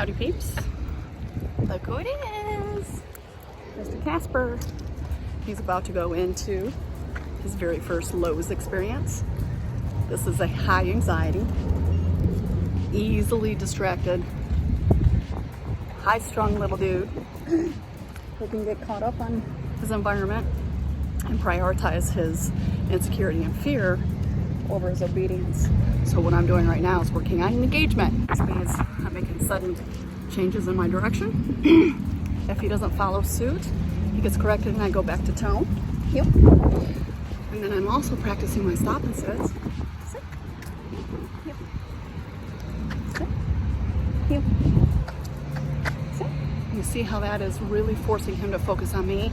Howdy peeps. Look who it is. Mr. Casper. He's about to go into his very first Lowe's experience. This is a high anxiety, easily distracted, high-strung little dude who can get caught up on his environment and prioritize his insecurity and fear over his obedience. So what I'm doing right now is working on engagement. This means I'm making sudden changes in my direction. If he doesn't follow suit, he gets corrected and I go back to tone. Yep. And then I'm also practicing my stop and sits. Sit. Yep. Sit. Yep. Sit. You see how that is really forcing him to focus on me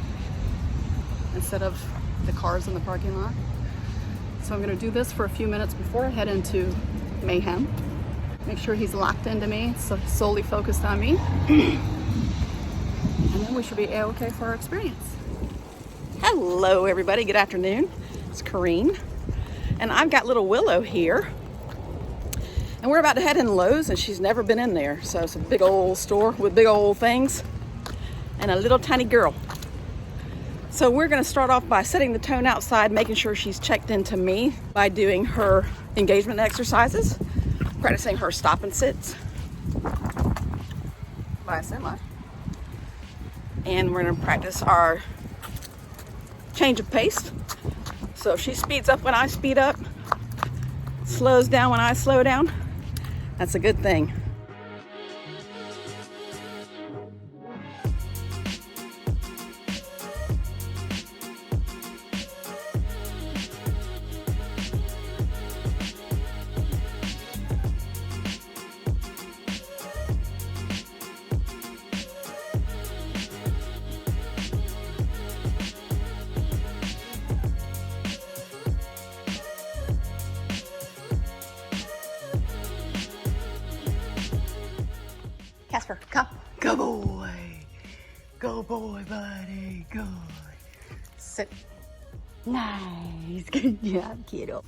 instead of the cars in the parking lot. So I'm going to do this for a few minutes before I head into mayhem. Make sure he's locked into me, so solely focused on me. And then we should be A-okay for our experience. Hello everybody, good afternoon. It's Corrine. And I've got little Willow here. And we're about to head in Lowe's and she's never been in there. So it's a big old store with big old things and a little tiny girl. So we're going to start off by setting the tone outside, making sure she's checked into me by doing her engagement exercises, practicing her stop and sits by a semi. And we're going to practice our change of pace. So if she speeds up when I speed up, slows down when I slow down, that's a good thing. Casper, come. Go boy. Go boy, buddy. Good. Sit. Nice. Good job, kiddo.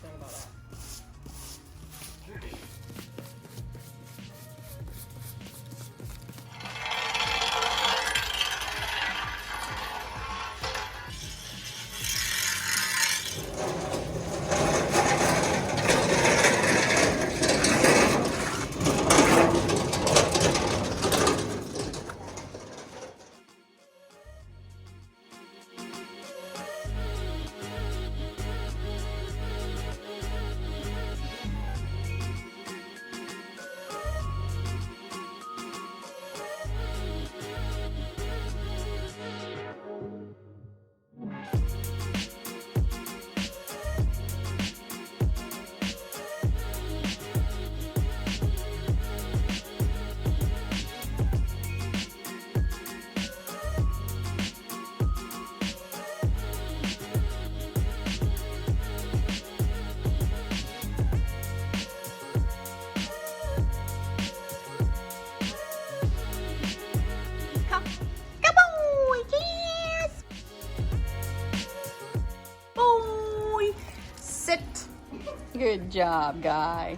Good job, guy.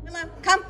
Willow, come.